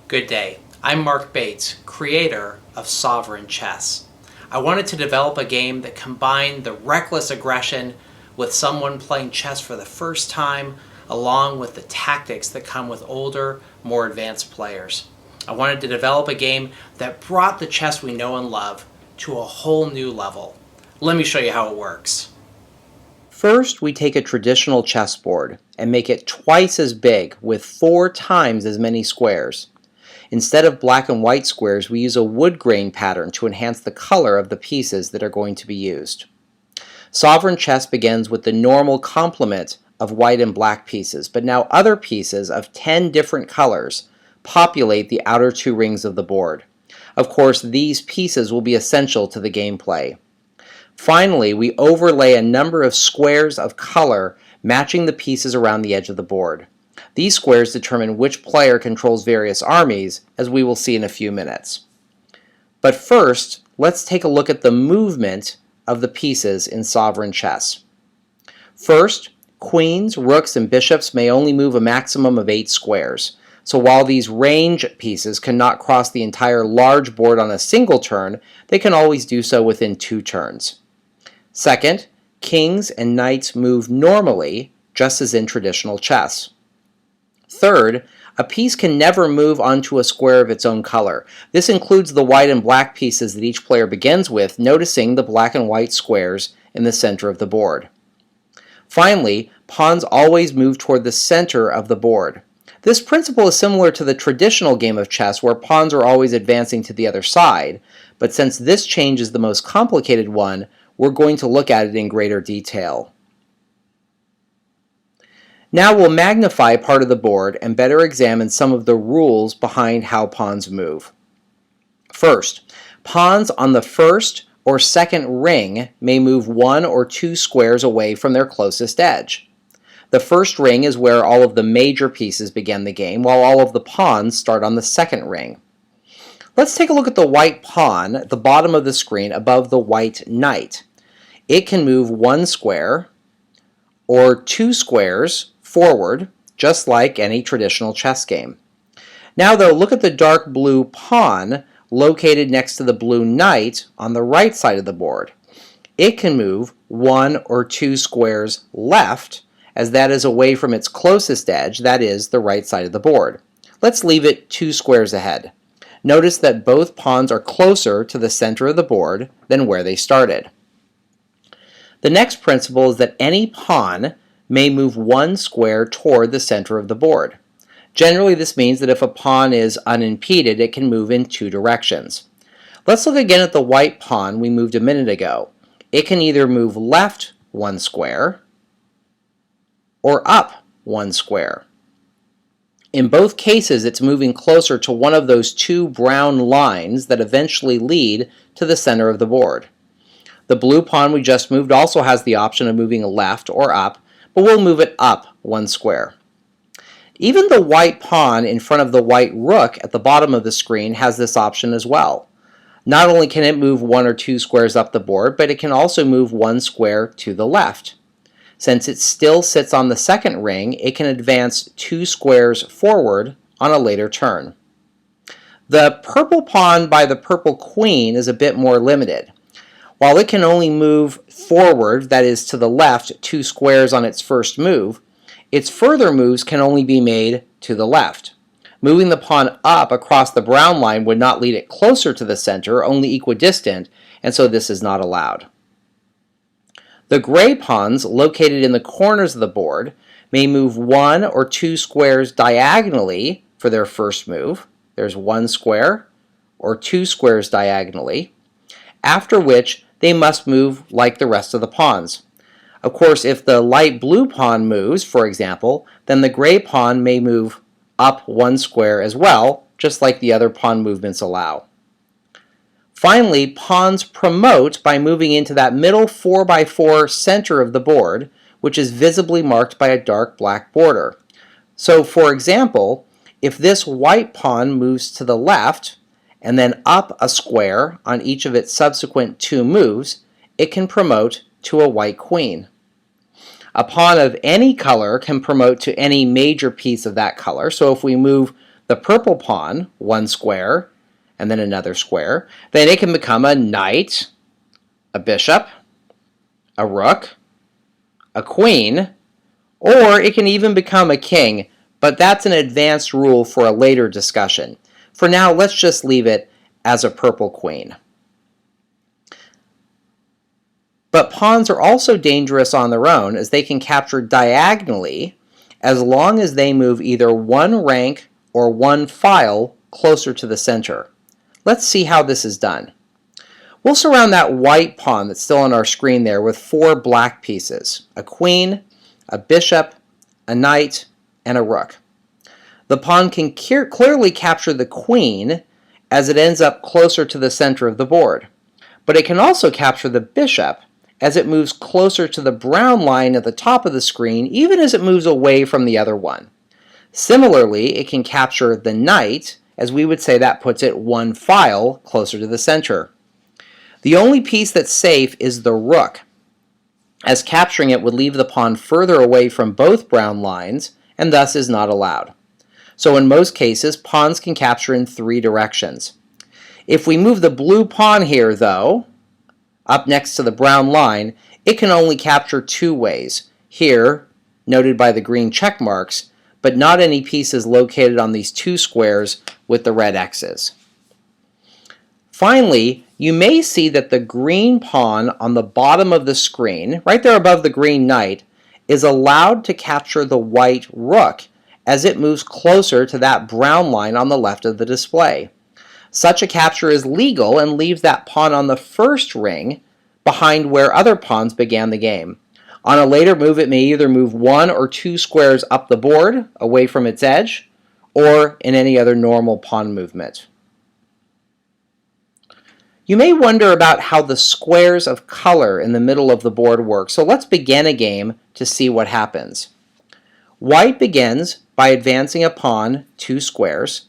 Good day. I'm Mark Bates, creator of Sovereign Chess. I wanted to develop a game that combined the reckless aggression with someone playing chess for the first time, along with the tactics that come with older, more advanced players. I wanted to develop a game that brought the chess we know and love to a whole new level. Let me show you how it works. First, we take a traditional chessboard and make it twice as big with 4 times as many squares. Instead of black and white squares, we use a wood grain pattern to enhance the color of the pieces that are going to be used. Sovereign chess begins with the normal complement of white and black pieces, but now other pieces of 10 different colors populate the outer 2 rings of the board. Of course, these pieces will be essential to the gameplay. Finally, we overlay a number of squares of color matching the pieces around the edge of the board. These squares determine which player controls various armies, as we will see in a few minutes. But first, let's take a look at the movement of the pieces in sovereign chess. First, queens, rooks, and bishops may only move a maximum of 8 squares. So while these range pieces cannot cross the entire large board on a single turn, they can always do so within 2 turns. Second, kings and knights move normally, just as in traditional chess. Third, a piece can never move onto a square of its own color. This includes the white and black pieces that each player begins with, noticing the black and white squares in the center of the board. Finally, pawns always move toward the center of the board. This principle is similar to the traditional game of chess where pawns are always advancing to the other side, but since this change is the most complicated one, we're going to look at it in greater detail. Now we'll magnify part of the board and better examine some of the rules behind how pawns move. First, pawns on the first or second ring may move 1 or 2 squares away from their closest edge. The first ring is where all of the major pieces begin the game, while all of the pawns start on the second ring. Let's take a look at the white pawn at the bottom of the screen above the white knight. It can move 1 square or 2 squares forward, just like any traditional chess game. Now though, look at the dark blue pawn located next to the blue knight on the right side of the board. It can move 1 or 2 squares left, as that is away from its closest edge, that is, the right side of the board. Let's leave it 2 squares ahead. Notice that both pawns are closer to the center of the board than where they started. The next principle is that any pawn may move 1 square toward the center of the board. Generally, this means that if a pawn is unimpeded, it can move in 2 directions. Let's look again at the white pawn we moved a minute ago. It can either move left 1 square or up 1 square. In both cases, it's moving closer to one of those 2 brown lines that eventually lead to the center of the board. The blue pawn we just moved also has the option of moving left or up, but we'll move it up 1 square. Even the white pawn in front of the white rook at the bottom of the screen has this option as well. Not only can it move 1 or 2 squares up the board, but it can also move 1 square to the left. Since it still sits on the second ring, it can advance 2 squares forward on a later turn. The purple pawn by the purple queen is a bit more limited. While it can only move forward, that is to the left, 2 squares on its first move, its further moves can only be made to the left. Moving the pawn up across the brown line would not lead it closer to the center, only equidistant, and so this is not allowed. The gray pawns, located in the corners of the board, may move 1 or 2 squares diagonally for their first move. There's 1 square or 2 squares diagonally, after which they must move like the rest of the pawns. Of course, if the light blue pawn moves, for example, then the gray pawn may move up 1 square as well, just like the other pawn movements allow. Finally, pawns promote by moving into that middle 4x4 center of the board, which is visibly marked by a dark black border. So, for example, if this white pawn moves to the left and then up a square on each of its subsequent 2 moves, it can promote to a white queen. A pawn of any color can promote to any major piece of that color. So if we move the purple pawn, one square, and then another square, then it can become a knight, a bishop, a rook, a queen, or it can even become a king, but that's an advanced rule for a later discussion. For now, let's just leave it as a purple queen. But pawns are also dangerous on their own, as they can capture diagonally as long as they move either one rank or one file closer to the center. Let's see how this is done. We'll surround that white pawn that's still on our screen there with 4 black pieces, a queen, a bishop, a knight, and a rook. The pawn can clearly capture the queen as it ends up closer to the center of the board, but it can also capture the bishop as it moves closer to the brown line at the top of the screen, even as it moves away from the other one. Similarly, it can capture the knight, as we would say that puts it one file closer to the center. The only piece that's safe is the rook, as capturing it would leave the pawn further away from both brown lines and thus is not allowed. So in most cases, pawns can capture in 3 directions. If we move the blue pawn here, though, up next to the brown line, it can only capture 2 ways. Here, noted by the green check marks, but not any pieces located on these 2 squares with the red X's. Finally, you may see that the green pawn on the bottom of the screen, right there above the green knight, is allowed to capture the white rook as it moves closer to that brown line on the left of the display. Such a capture is legal and leaves that pawn on the first ring behind where other pawns began the game. On a later move, it may either move 1 or 2 squares up the board, away from its edge, or in any other normal pawn movement. You may wonder about how the squares of color in the middle of the board work, so let's begin a game to see what happens. White begins by advancing a pawn 2 squares,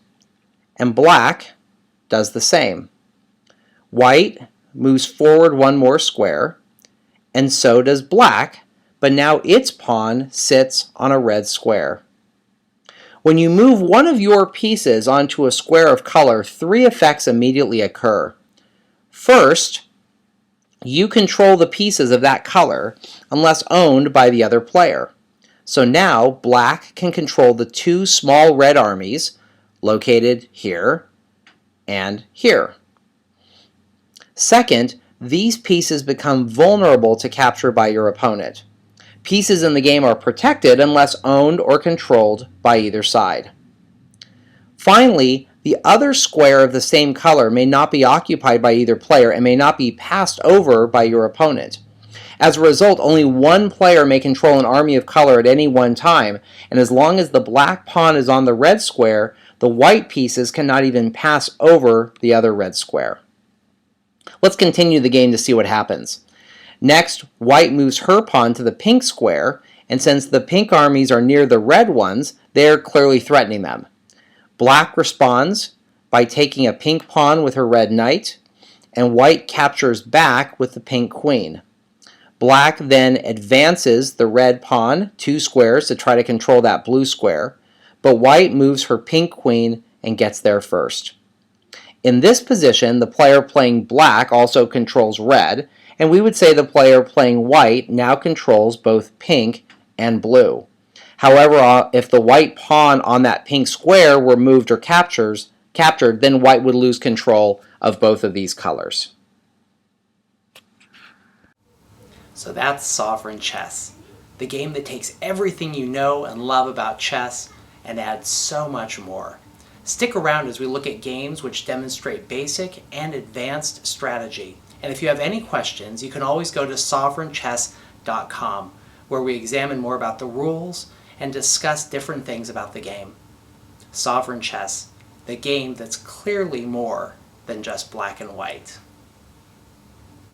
and black does the same. White moves forward 1 more square, and so does black, but now its pawn sits on a red square. When you move one of your pieces onto a square of color, 3 effects immediately occur. First, you control the pieces of that color unless owned by the other player. So now black can control the 2 small red armies located here and here. Second, these pieces become vulnerable to capture by your opponent. Pieces in the game are protected unless owned or controlled by either side. Finally, the other square of the same color may not be occupied by either player and may not be passed over by your opponent. As a result, only one player may control an army of color at any one time, and as long as the black pawn is on the red square, the white pieces cannot even pass over the other red square. Let's continue the game to see what happens. Next, white moves her pawn to the pink square, and since the pink armies are near the red ones, they are clearly threatening them. Black responds by taking a pink pawn with her red knight, and white captures back with the pink queen. Black then advances the red pawn 2 squares to try to control that blue square, but white moves her pink queen and gets there first. In this position, the player playing black also controls red, and we would say the player playing white now controls both pink and blue. However, if the white pawn on that pink square were moved or captured, then white would lose control of both of these colors. So that's Sovereign Chess, the game that takes everything you know and love about chess and adds so much more. Stick around as we look at games which demonstrate basic and advanced strategy. And if you have any questions, you can always go to sovereignchess.com, where we examine more about the rules and discuss different things about the game. Sovereign Chess, the game that's clearly more than just black and white.